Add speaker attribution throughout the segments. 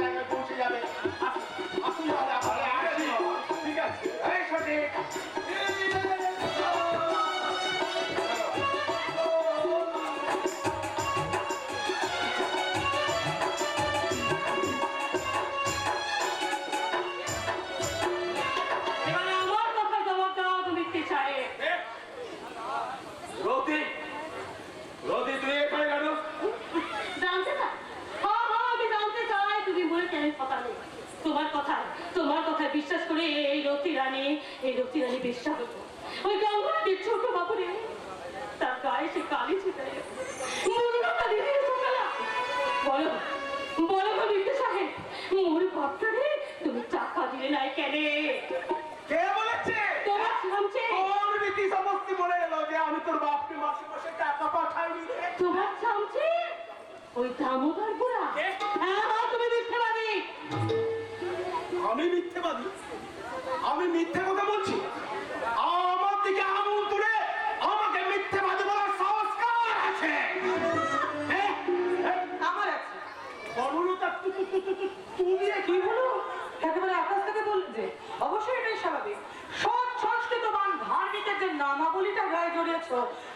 Speaker 1: জায়গায় পৌঁছে যাবে। আসুন ঠিক আছে এই সঠিক
Speaker 2: তোমার কথা বিশ্বাস করে এই রতি রানী বিশ্বাস হতো ওই গঙ্গাটির ছোট বাবুরে তার গায়ে সে কালি ছিটাই বলো বলো বিদ্যা সাহেব মোর ভক্তরে তুমি টাকা দিলে নাই কেন?
Speaker 1: কে বলেছে?
Speaker 2: তোমার সামনে
Speaker 1: কোন রীতি সমস্ত বলে এলো যে আমি তোর বাপকে মাসে মাসে টাকা পাঠাইনি?
Speaker 2: তোমার সামনে ওই দামোদর বুড়া? হ্যাঁ তুমি মিথ্যাবাদী।
Speaker 1: আমি মিথ্যাবাদী? আমি মিথ্যে কথা বলছি? আমার দিকে আঙুল তুলে আমাকে মিথ্যাবাদী বলার সাহস কার আছে?
Speaker 3: আমার আছে।
Speaker 1: বলুনতা তুমি
Speaker 3: কি বলো? একেবারে আকাশ থেকে বললে যে অবশ্যই এটাই স্বাভাবিক। সৎ সংস্কৃতবান ধার্মিকের যে নামাবলিটা গায়ে জড়িয়েছ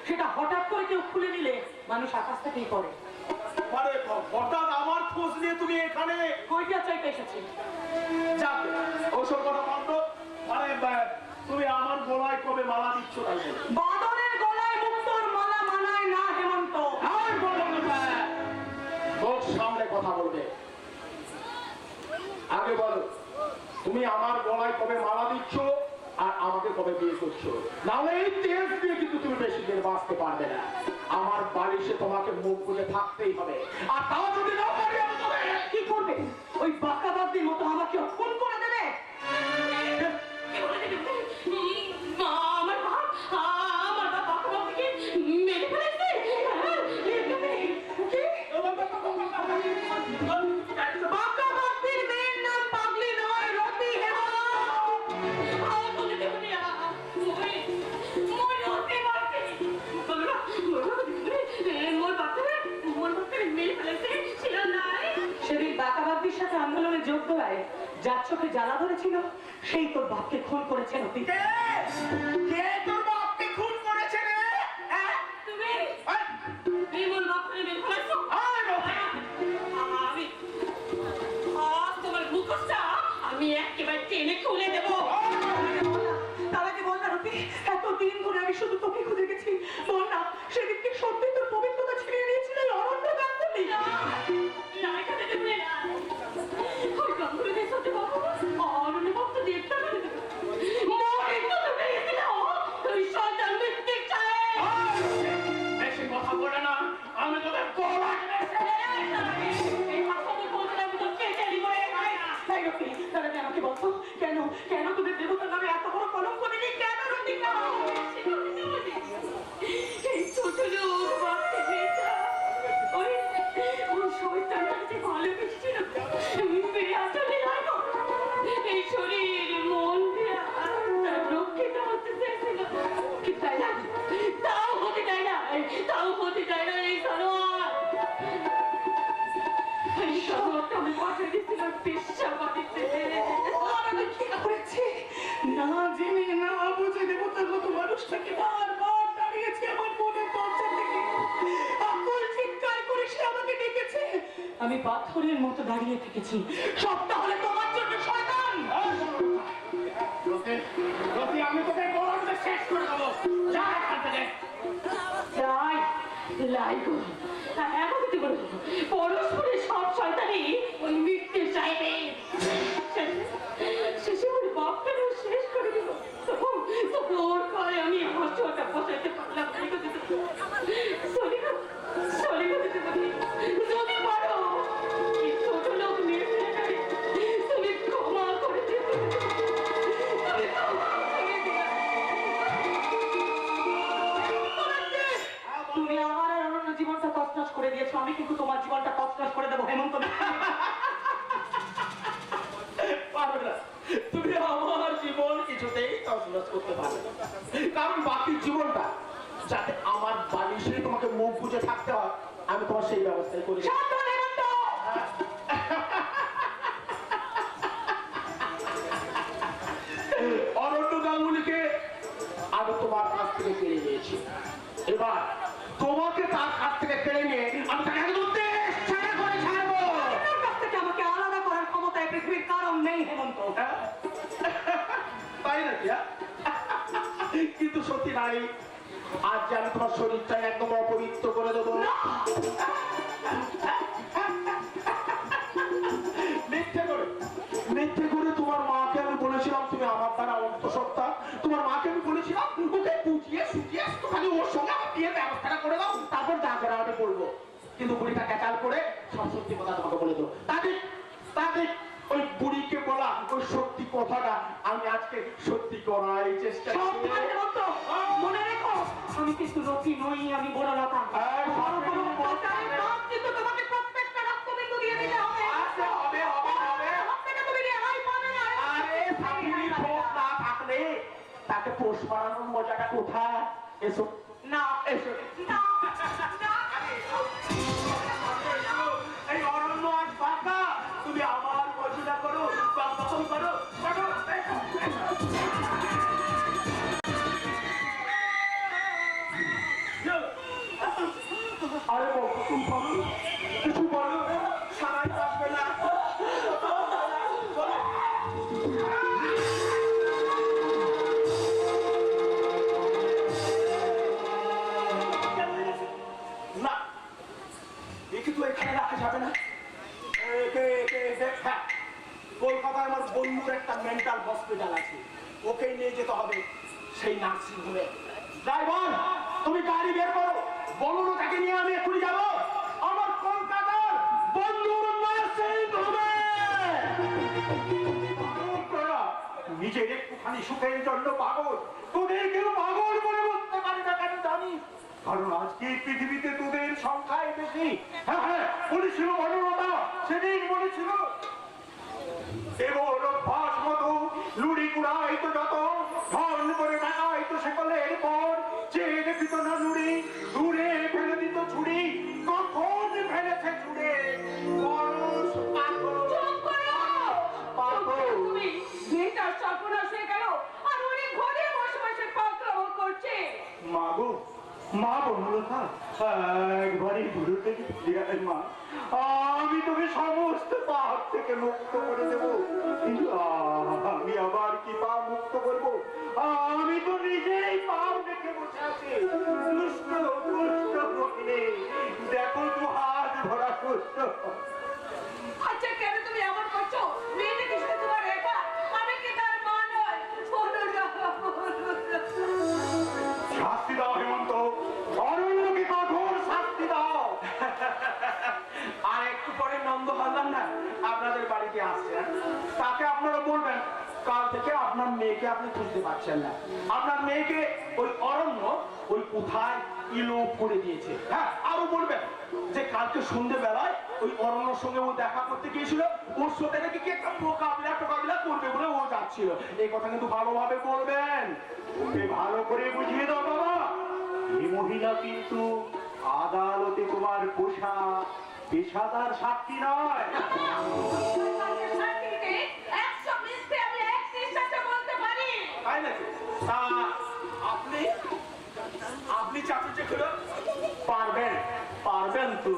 Speaker 3: সেটা হঠাৎ করে কেউ খুলে নিলে মানুষ আকাশ থেকেই পড়ে।
Speaker 1: আরে হঠাৎ আমার খোঁজ নিয়ে তুমি এখানে
Speaker 3: কইটা চাইতে এসেছি?
Speaker 1: যাবে ওসব কথা বন্ধ। আরে তুমি আমার গলায় কবে মালা দিচ্ছ?
Speaker 3: বাদরের গলায় মুক্তোর মালা মানায় না হেমন্ত।
Speaker 1: মুখ সামনে কথা বলবে। আগে বলো তুমি আমার গলায় কবে মালা দিচ্ছ আর আমাকে কবে বিয়ে করছো? নাহলে এই তেজ দিয়ে কিন্তু তুমি বেশি দিন বাঁচতে পারবে না। আমার বাড়িতে তোমাকে মুখ বুঝে থাকতেই হবে। আর তাও যদি না পারি আমি তবে
Speaker 3: কি করবে? ওই বাঁকাবাদীর মতো আমাকে খুন করে দেবে?
Speaker 2: আমার বাবাকে মেরে ফেলেছে।
Speaker 3: বাঁকাবাদীর মেয়ের নাম পাগলি নয়, রতি হেমা। সেদিন বাঁকাবাদীর সাথে আন্দোলনে যোগ দেওয়ায় যার চোখে জ্বালা ধরেছিল সেই তোর বাপকে খুন করেছে রতি।
Speaker 1: কে তোর বাপকে খুন করেছে রে?
Speaker 2: তুমি এই মোর বাপকে মেরে ফেলেছো। তোমার মুখটা আমি একেবারে টেনে খুলে দেবো।
Speaker 3: তার আগে বল না রতি, এতদিন ধরে আমি শুধু তোকে খুঁজে গেছি। বল না সেদিনকে সত্যি তোর পবিত্রতা ছিনিয়ে নিয়েছিল অরণ্য গাঙ্গুলি।
Speaker 1: বেশি কথা বলে না, আমি তোদের গলা
Speaker 3: আমাকে বলতো কেন কেন তোদের দেবতার নামে এত বড় কলঙ্ক দিলি? কেন রতি?
Speaker 2: এই ছোট লোক ভালোবেসেছিল এই শরীর মন রক্ষিত হতে চেয়েছিল, তাই না? তাও হতে চায় না, তাও হতে চায় না। এই সরোয়ারটা আমি পাঠিয়ে দিচ্ছিলাম পেশাবাড়িতে।
Speaker 3: না জেনে না বুঝে দেবতার মতো মানুষটাকে বারবার দাঁড়িয়েছে আমার মনের দরজা থেকে। আকুল চিৎকার করে সে আমাকে ডেকেছে। আমি পাথরের মতো দাঁড়িয়ে থেকেছি। সব তাহলে তোমার জন্য শয়তান।
Speaker 1: রতি, আমি তোকে গলাটা শেষ করে দেবো। যা এখান থেকে।
Speaker 2: পরস্পরের সব শয়তানি ওই মৃত্যু চাইবে। শেষে ওর বাপটাকেও শেষ করে দিল। তবু ওর ঘরে আমি কষ্টটা বসাইতে পারলাম। যদি পারো ছোট লোক নিয়ে তুমি ক্ষমা করে দিতে।
Speaker 3: তুমি আমার আর অন্য জীবনটা তছনছ করে দিয়েছো, আমি কিন্তু তোমার জীবনটা তছনছ করে দেবো হেমন্ত।
Speaker 1: পারবে না, তুমি আমার জীবন কিছুতেই তছনছ করতে পারবে না। কারণ বাকি জীবনটা যাতে আমার বালিশে তোমাকে মুখ বুঝে থাকতে হয়, আমি তোমার সেই ব্যবস্থাই করি।
Speaker 3: দম নেই হেমন্ত।
Speaker 1: তাই নাকি? কিন্তু সত্যি নাই, আজ যে আমি তোমার শরীরটা একদম অপবিত্র করে দেবো। মিথ্যে করে তোমার মাকে আমি বলেছিলাম তুমি আমার দ্বারা অন্তঃসত্ত্বা। তোমার মাকে আমি বলেছিলাম ওকে বুঝিয়ে সুঝিয়ে খালি ওর সঙ্গে আমার বিয়ের ব্যবস্থাটা করে দাও, তারপর যা করে আমি বলবো। কিন্তু বুড়িটা ক্যাচাল করে সব সত্যি কথা তোমাকে বলে দেবো। তাদের ওই বুড়িকে বলা ওই সত্যি কথাটা আমি আজকে সত্যি করার চেষ্টা করছি।
Speaker 3: মনে রেখো, আমি কিন্তু রকি নই, আমি বড় লতা। কিন্তু তোমাকে প্রত্যেকটা রক্তবিন্দু দিয়ে দিতে হবে।
Speaker 1: তাকে পোষ মারানোর মজাটা কোথায়? এসো
Speaker 3: না,
Speaker 1: এসো
Speaker 3: না,
Speaker 1: এই অরণ্য আজ ফাঁকা, তুমি আমার মজুরা করো বা দখল করো। আরে তুমি বলো, কিছু বলো, সারাই আসবে না। না, একে তো এখানে রাখা যাবে না। হ্যাঁ, কলকাতায় আমার বন্ধুর একটা মেন্টাল হসপিটাল আছে, ওকেই নিয়ে যেতে হবে সেই নার্সিং হোমে। ড্রাইভার, তুমি গাড়ি বের করো, বলো না তাকে নিয়ে আমি এক্ষুনি যাবো আমার কলকাতার বন্ধুর নার্সিং হোমে। নিজের একটুখানি সুখের জন্য পাগল, তোদের কেউ পাগল বলে বলতে পারে না কেন জানিস? কারণ আজকে পৃথিবীতে তোদের সংখ্যাই বেশি। হ্যাঁ হ্যাঁ, বলেছিল বনলতা, সেদিন বলেছিল দেবর অভ্যাস মতো লুড়ি কুড়াই তো যত, ধন করে টাকাই তো সেকলের পর, চেয়ে দেখিত না লুড়ি, দূরে ফেলে দিত ছুরি, কখন ফেলেছে ছুড়ে পরশ পাগল।
Speaker 2: তুমি মেয়েটার সর্বনাশ হয়ে গেল, আর উনি ঘরে বসে বসে পাগলামো করছে।
Speaker 1: মাগো, মা বনলতা, একবারই গুরু থেকে ফিরে আয় মা, আমি তোকে সমস্ত পাপ থেকে মুক্ত করে দেবো। কিন্তু আমি আবার কি পাপ মুক্ত করবো? আমি তো নিজেই পাপ দেখে বসে আছি। দুষ্ট দুষ্ট মহিনে, দেখো তো হাত ভরা দুষ্ট।
Speaker 2: আচ্ছা কেন তুমি এমন করছো? মেয়েটা কি শুধু তোমার একা? আমি কি তার মা নয়?
Speaker 1: শাস্তি দাও হেমন্ত, অরণ্যকে কঠোর শাস্তি দাও। আর একটু পরে নন্দ হালদার না আপনাদের বাড়িতে আসছেন, তাকে আপনারা বলবেন কাল থেকে আপনার মেয়েকে আপনি খুঁজতে পারছেন না। আপনার মেয়েকে ওই অরণ্য ওই কোথায় ইলোপ করে দিয়েছে। হ্যাঁ, আরো বলবেন যে কালকে সন্ধ্যেবেলায় ওই অরণ্যর সঙ্গে ও দেখা করতে গিয়েছিল, ওর সাথে নাকি কি একটা মোকাবিলা করবে বলে ও যাচ্ছিল। এই কথা কিন্তু ভালোভাবে বলবেন, ওকে ভালো করে বুঝিয়ে দাও বাবা। এই মহিলা কিন্তু আদালতে তোমার পোষা পেশাদার সাক্ষী নয়। তাই নাকি? তা আপনি চাকরি করে পারবেন তো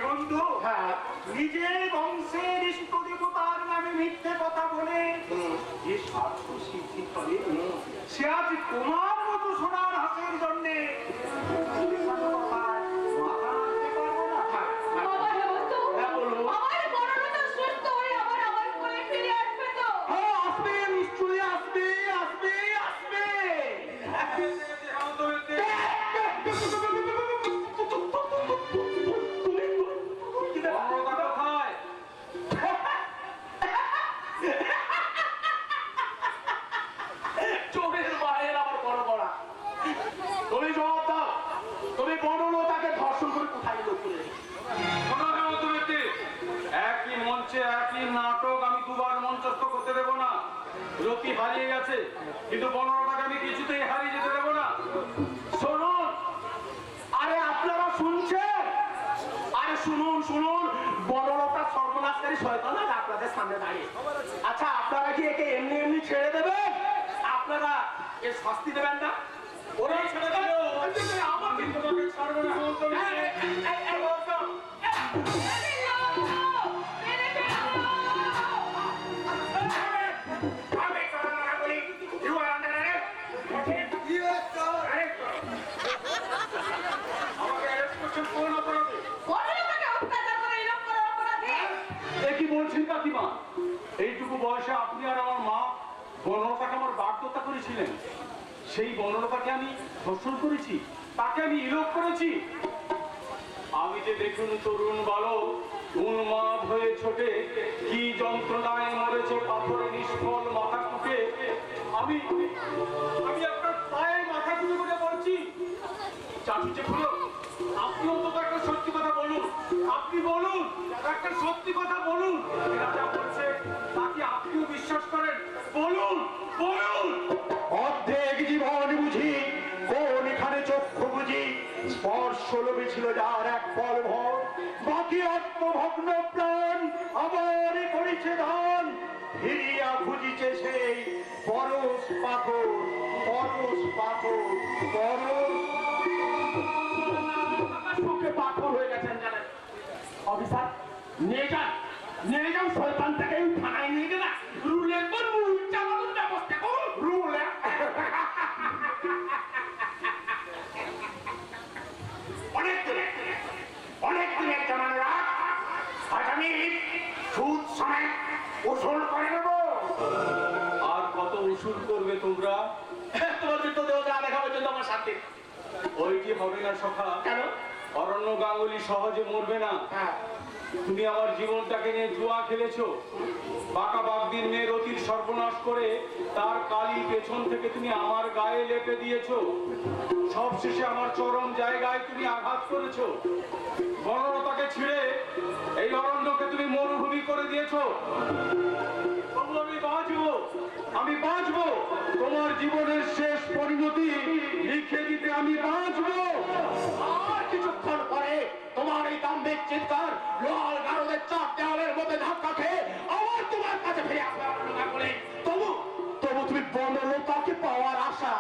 Speaker 1: বন্ধু? হ্যাঁ, নিজের বংশের ইষ্ট দেবতার নামে মিথ্যে কথা বলে যে স্বার্থ সিদ্ধি করে, সে আজ তোমার মতো সোনার হাতের জন্যে নাটক আমি দুবার মঞ্চস্থ করতে দেবো না। রকি হারিয়ে গেছে, কিন্তু বনলতাকে আমি কিছুতেই হারিয়ে যেতে দেবো না। শুনুন, আরে আপনারা শুনছেন? আরে শুনুন, বনলতা সর্বনাশকারী শয়তান আজ আপনাদের সামনে দাঁড়িয়ে। আচ্ছা, আপনারা কি একে এমনি এমনি ছেড়ে দেবেন? আপনারা এর শাস্তি দেবেন না? ওরা ছেড়ে দেবে, আমাকে তোমাকে ছাড়বে না।
Speaker 4: এইটুকু বয়সে আপনি আর আমার মা বনলতাকে আমার বাধ্যতা করেছিলেন। সেই বনলতাকে আমি ধর্ষণ করেছি, তাকে আমি ইলোপ করেছি। আমি যে দেখুন তরুণ বালক উন্মাদ হয়ে ছোটে কি যন্ত্রণায় মরেছে পাথরে নিষ্ফল মাথা টুকে। আমি আমি আপনার পায়ে মাথা টুকে করে বলছি, চাচু চেপুলো, আপনি অন্তত একটা সত্যি কথা বলুন। আপনি বলুন, একটা সত্যি কথা বলুন। এরা যা বলছে তাকে আপনিও বিশ্বাস করেন? বলুন বলুন।
Speaker 1: অর্ধেক জীবন বুঝি কোনখানে চক্ষু বুঝি স্পর্শ লোভে ছিল যার এক পল ভর, বাকি আত্মভগ্ন প্রাণ আমার করেছে দান, ফিরিয়া খুঁজিছে সেই পরশ পাথর, পরশ পাথর, পরশ সুখে পাথর হয়ে গেছেন জানেন। অফিসার নিয়ে যান শয়তানটাকে থানায় নিয়ে গেলা রুলের পর রুল চালানোর ব্যবস্থা করুন। রুল অনেক দিনের জমান রাখ, আগামী সুদ সময় উসুল করে নেব।
Speaker 4: আর কত উসুল করবে তোমরা?
Speaker 1: তোমার জুতো দেওয়া যা দেখাবার জন্য আমার সাথে
Speaker 4: ওইটি হবে না সখা।
Speaker 1: কেন?
Speaker 4: অরণ্য গাঙ্গুলি সহজে মরবে না।
Speaker 1: হ্যাঁ,
Speaker 4: তুমি আমার জীবনটাকে নিয়ে জুয়া খেলেছো। বাঁকা বাগদির মেয়ের অতির সর্বনাশ করে তার কালি পেছন থেকে তুমি আমার গায়ে লেপে দিয়েছো। সবশেষে আমার চরম জায়গায় তুমি আঘাত করেছো। বনলতাকে ছিঁড়ে এই অরণ্যকে তুমি মরুভূমি করে দিয়েছো। তবু আমি বাঁচবো। তোমার জীবনের শেষ পরিণতি লিখে দিতে আমি বাঁচবো।
Speaker 1: আর কিছুক্ষণ পরে তোমার এই দাম্ভিক চিৎকার লোহার গারদের চার দেওয়ালের মধ্যে ধাক্কা খেয়ে আবার তোমার কাছে ফিরে আসবে অরণ্য বলে। তবু তুমি বনলতাকে পাওয়ার আশা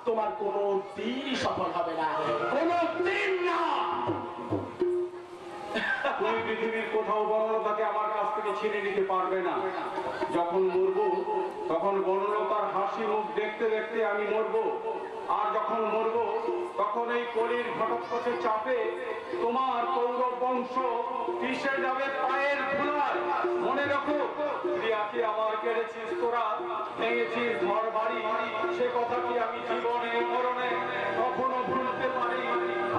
Speaker 1: তোমার কোনো দিনই সফল হবে না, কোনো দিন না।
Speaker 4: তুমি পৃথিবীর কোথাও বনলতাকে আমার কাছ থেকে ছিনে নিতে পারবে না। যখন মরবো তখন বনলতার হাসি মুখ দেখতে দেখতে আমি মরবো। আর যখন মরবো তখন এই কলির ঘটকপথে চাপে তোমার কৌরব বংশ পিষে যাবে পায়ের ধুলায়। মনে রাখো, প্রিয়াকে আমার কেড়েছিস তোরা, ভেঙেছিস ঘর বাড়ি, সে কথা কি আমি জীবনে মরণে কখনো ভুলতে পারি?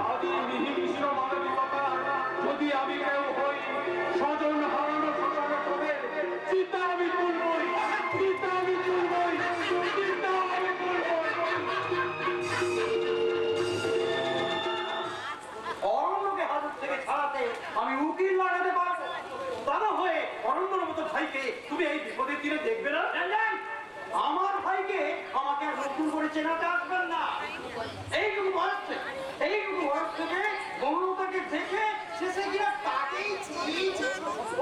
Speaker 4: আদি নিহিংস্র মানবিকতা যদি আমি কেউ হই, স্বজন হারানো শোষণে করে চিতা আমি তুলবই, চিতা আমি তুলবই, চিতা আমি তুলবই।
Speaker 5: অরণ্যকে হাজত থেকে ছাড়াতে আমি উকিল লাগাতে পারবো। তা না হয়ে অরণ্যর মতো ভাইকে তুমি এই বিপদের দিনে দেখবে না? আমার ভাইকে আমাকে আর নতুন করে চেনাতে আসবেন না। এইটুকু বয়স থেকে বনলতাকে দেখে শেষে গিয়ে তাকেই চিনিয়েছি।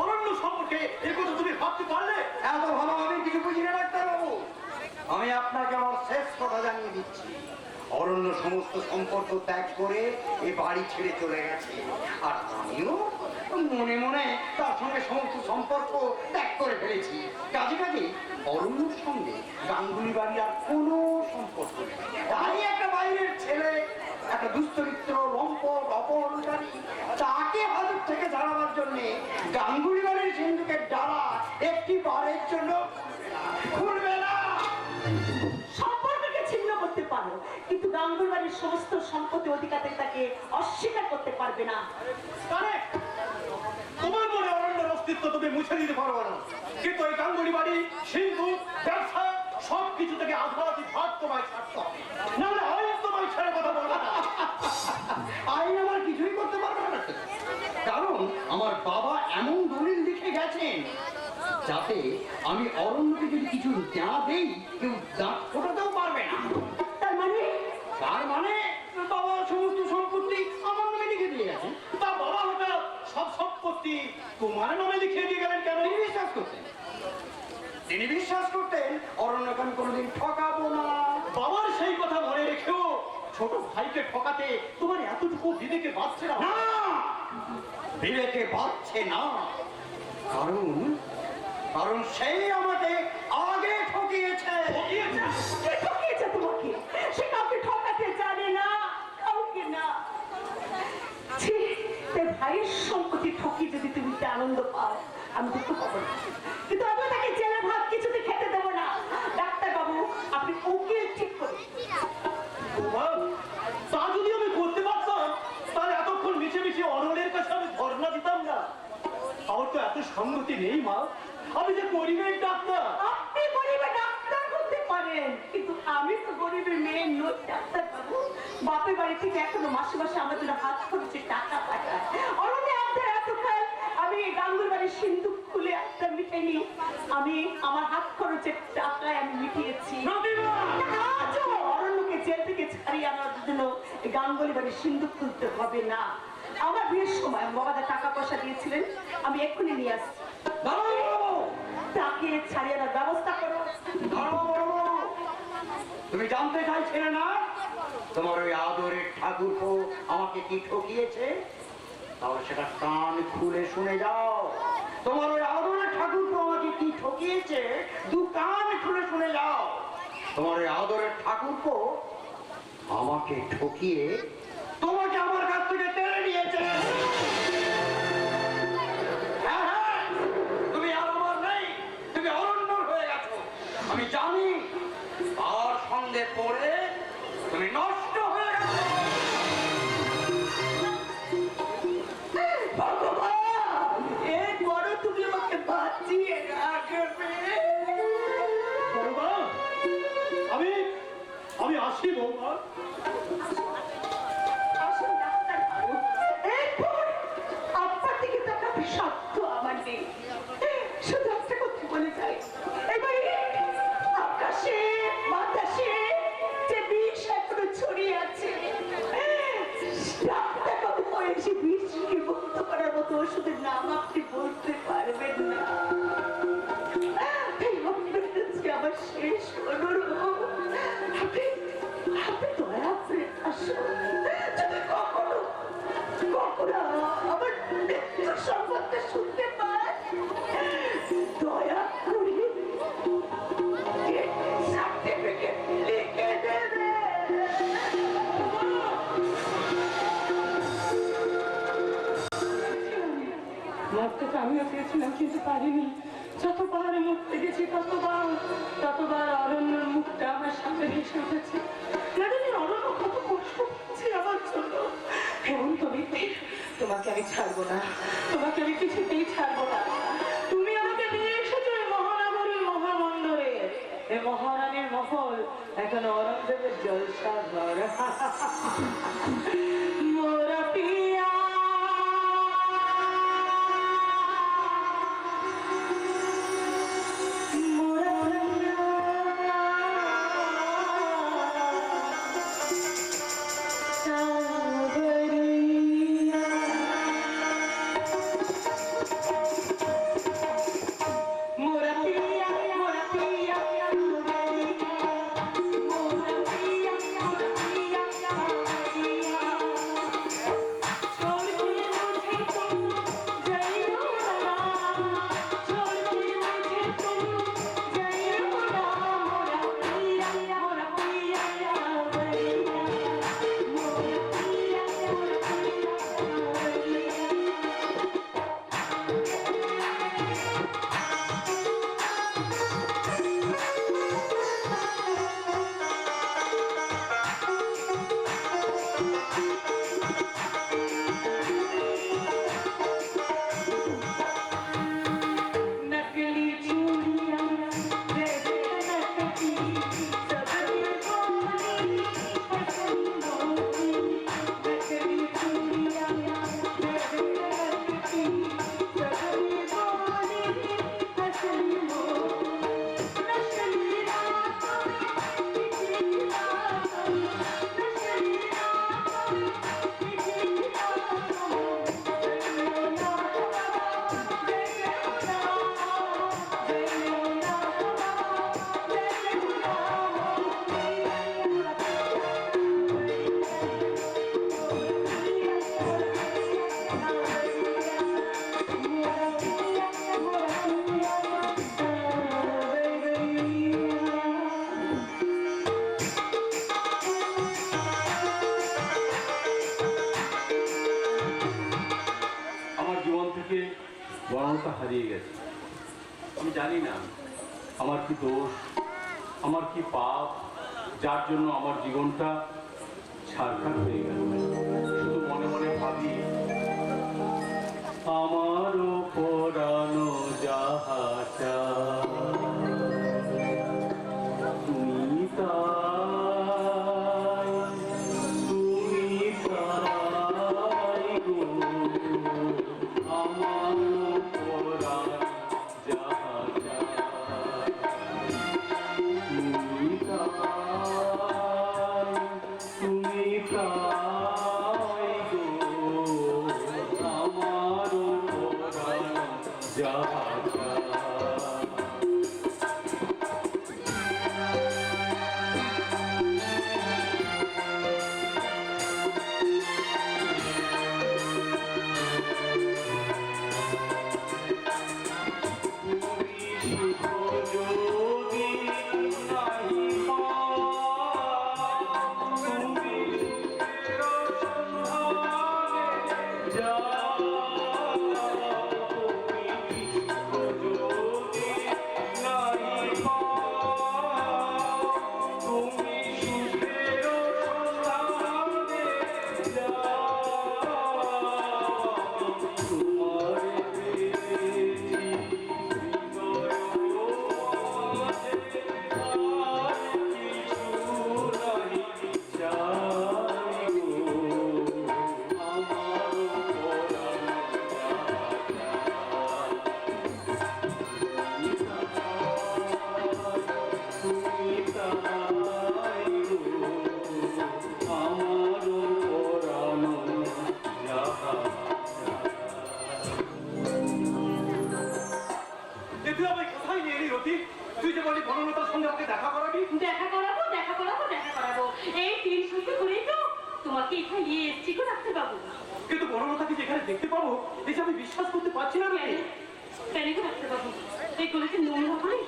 Speaker 5: অরণ্য সম্পর্কে এই কথা তুমি ভাবতে পারলে? এত ভালো আমি কিছু বুঝি না ডাক্তারবাবু। আমি আপনাকে আমার শেষ কথা জানিয়ে দিচ্ছি, অরণ্য সমস্ত সম্পর্ক ত্যাগ করে এই বাড়ি ছেড়ে চলে গেছে। আর আমিও মনে মনে তার সঙ্গে সমস্ত সম্পর্ক ত্যাগ করে ফেলেছি। কাজে কাজে অরণ্যর সঙ্গে গাঙ্গুলি বাড়ি আর কোনো সম্পর্ক নেই। তাই একটা বাইরের ছেলে, একটা দুশ্চরিত্র, লম্পট, অপহরণকারী, তাকে হাজত থেকে ঝাড়াবার জন্য গাঙ্গুলি বাড়ির সিন্ধুকের ডালা একটি বারের জন্য খুলবে না।
Speaker 2: সম্পর্ককে ছিন্ন করতে পারো, কিন্তু গাঙ্গুর বাড়ির সমস্ত সম্পত্তি অধিকারের তাকে অস্বীকার করতে পারবে না।
Speaker 5: তোমার মনে অরণ্যের অস্তিত্ব তুমি মুছে দিতে পারবো না, কিন্তু এই গাঙ্গুলি বাড়ি, সিন্ধু, ব্যবসা সবকিছু থেকে আধারাতি ভাগ তোমায় ছাড়তে হবে। নাহলে আইন তোমায় ছেড়ে কথা বলবে না। আইন আমার কিছুই করতে পারবে না, কারণ আমার বাবা এমন দলিল লিখে গেছেন যাতে আমি অরণ্যকে যদি কিছু না দেই কেউ দাঁত ফোটাতেও পারবে না।
Speaker 2: তার
Speaker 5: মানে বাবার সমস্ত সম্পত্তি আমার নামে লিখে দিয়ে গেছেন। তা বাবা হঠাৎ সব সম্পত্তি তোমার নামে লিখে দিয়ে গেলেন কেন? তিনি বিশ্বাস করতেন অরণ্যকে আমি কোনোদিন ঠকাবো না। বাবার সেই কথা মনে রেখেও ছোট ভাইকে ঠকাতে তোমার এতটুকু বিবেকে বাঁচছে না। বিবেকে বাঁচছে না, কারণ সেই আমাকে আগে ঠকিয়েছে।
Speaker 2: কে ঠকিয়েছে তোমাকে? সে কাউকে ঠকাতে জানে না, কাউকে না। ছি, তার ভাইয়ের সম্পত্তি ঠকিয়ে যদি তুমি আনন্দ পাও, আমি দুঃখ পাবো না, কিন্তু আমি তাকে
Speaker 5: গরিবের ডাক্তার।
Speaker 3: আপনি গরিবের ডাক্তার হতে পারেন, কিন্তু আমি তো গরিবের মেয়ে নই ডাক্তার বাবু। বাপের বাড়ি থেকে এখনো মাসে মাসে আমাদের হাত খরচের টাকা পাঠায়। অরণ্যে আপনার এত খাল, আমি গাঙ্গুর বাড়ির সিন্ধুক খুলে একটা মিঠাই নিয়ে আমি আমার হাত খরচের টাকায় আমি মিটিয়েছি। আজও অরণ্যকে জেল থেকে ছাড়িয়ে আনার জন্য গাঙ্গুলি বাড়ির সিন্ধুক খুলতে হবে না। আমার বিয়ের সময় বাবাদের টাকা পয়সা দিয়েছিলেন, আমি এক্ষুনি নিয়ে আসছি। তাকে ছাড়িয়ে আনার ব্যবস্থা করো।
Speaker 5: তুমি জানতে চাইছিলে না তোমার ওই আদরের ঠাকুরপো আমাকে কি ঠকিয়েছে? তাহলে সেটা কান খুলে শুনে যাও। তোমার ওই আদরের ঠাকুরপো আমাকে কি ঠকিয়েছে, দু কান খুলে শুনে যাও। তোমার ওই আদরের ঠাকুরপো আমাকে ঠকিয়ে তোমাকে আমার কাছ থেকে তেড়ে নিয়েছে। হ্যাঁ, হ্যাঁ, তুমি আর আমার নেই, তুমি অরণ্যর হয়ে গেছো। আমি জানি তার সঙ্গে পড়ে তুমি নষ্ট হয়ে গেছো।
Speaker 3: ভগবান, এরপরও তুমি আমাকে বাঁচিয়ে রাখবে।
Speaker 5: আমি আসি বৌমা।
Speaker 3: আসুন ডাক্তার বাবু, এরপর আপনার দিকে তাকাবে সাধ্য আমার নেই। শুধু একটা কথা বলে যাই, এবারে আকাশে বাতাসে যে বিষ এখনো ছড়িয়ে আছে, ডাক্তার বাবু এসে বিষকে মুক্ত করার মতো ওষুধের নাম আপনি বলতে পারবেন না। তাই আপনার কাছে আমার শেষ অনুরোধ, আপনি দয়া করে আসুন। যদি কখনো আমার মৃত্যুর সম্বন্ধে শুনতে পান, দয়া করে সার্টিফিকেট লিখে দেবে। মরতে তো আমিও চেয়েছিলাম, কিন্তু পারিনি। যতবার মরতে গেছি ততবার অরণ্যের মুখটা আমার সামনে ভেসে উঠেছে। জানেন অরণ্য কত কষ্ট পাচ্ছে আমার জন্য। এমন তোমাকে আমি ছাড়বো না, তোমাকে আমি কিছুতেই ছাড়বো না। তুমি আমাকে নিয়ে এসেছো এই মহানগরীর মহামন্ডলে, এই মহারানীর মহল এখন অরণ্যদেবের জলসা ঘর। মোরা পিয়া
Speaker 4: বরণটা হারিয়ে গেছে। আমি জানি না আমার কি দোষ, আমার কি পাপ, যার জন্য আমার জীবনটা ছারখার হয়ে গেল। শুধু মনে মনে ভাবি, আমারও পরানো যাহা চায়
Speaker 5: নিয়ে এলি রতি? তুই যে বলি বনলতার সঙ্গে আমাকে দেখা করাবি?
Speaker 2: দেখা করাবো দেখা করাবো দেখা করাবো, এই 3 সূত্র করেই তো তোমাকে এখানে নিয়ে এসেছি গো ডাক্তারবাবু।
Speaker 5: কিন্তু বনলতাকে যেখানে দেখতে পাবো এই যে আমি বিশ্বাস করতে পারছি না রতি।
Speaker 2: কেন গো ডাক্তারবাবু, এগুলো কি নোংরা হয়?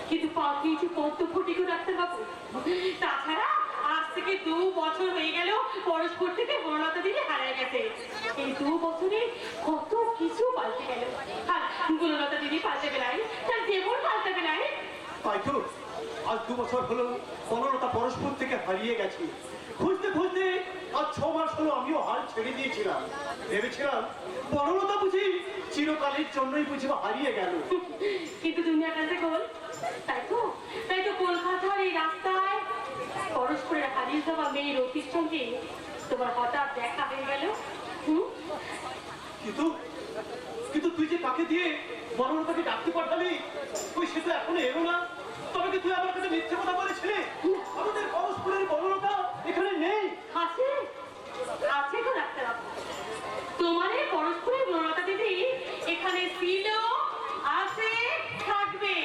Speaker 2: কিন্তু পাঠিয়েছি পদ্ম ফুটি গো ডাক্তারবাবু। তাছাড়া আজ থেকে 2 বছর হয়ে গেল পরস্পর থেকে বনলতা দিদি হারিয়ে গেছে। এই 2 বছরে কত কিছু পাল্টে গেল। আর বনলতা দিদি পাল্টে নাই, তার জীবন পাল্টাবে নাই।
Speaker 5: তাই তো আজ 2 বছর হলো বনলতা পরস্পর থেকে হারিয়ে গেছে। খুঁজতে খুঁজতে আজ 6 মাস হলো আমিও হাল ছেড়ে দিয়েছিলাম। ভেবেছিলাম বনলতা বুঝি চিরকালের জন্যই বুঝি হারিয়ে গেল।
Speaker 2: কিন্তু দুনিয়ার কাছে গোল, তাই তো কলকাতার এই রাস্তায় পরস্পরের হারিয়ে যাওয়া মেয়ে রতির সঙ্গে তোমার হঠাৎ দেখা হয়ে গেল।
Speaker 5: কিন্তু কিন্তু তুই যে কাকে দিয়ে বনলতাকে ডাকতে পাঠালি, তুই সে তো এখনো এলো না। তবে কি তুই আমার কাছে মিথ্যে কথা বলেছিলি? আমাদের পরস্পরের বনলতা এখানে নেই।
Speaker 2: আছে আছে গো ডাক্তারবাবু, তোমার এই পরস্পরের বনলতা দিদি এখানে ছিল, আছে, থাকবে।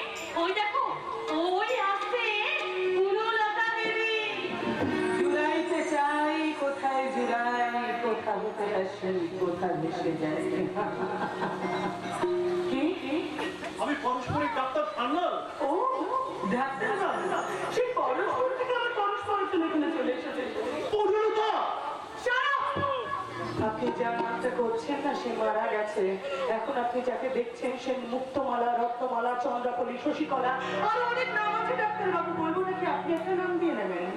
Speaker 2: ওই দেখো, ওই আছে বনলতা দিদি।
Speaker 3: জুড়াইতে চাই কোথায় জুড়াই, কোথা হতে আসি কোথা ভেসে যায়। কি
Speaker 5: আমি পরস্পরের ডাক্তার ঠান্ডা।
Speaker 3: ও ডাক্তারবাবু, সেই পরস্পর থেকে আমার পরস্পরের জন্য এখানে চলে এসেছে।
Speaker 5: বনলতা
Speaker 3: আপনি যার নামটা করছেন না সে মারা গেছে। এখন আপনি যাকে দেখছেন সে মুক্তমালা, রত্নমালা, চন্দ্রাকলি, শশীকলা আর অনেক নাম আছে ডাক্তারবাবু। বলবো নাকি আপনি একটা নাম দিয়ে নেবেন?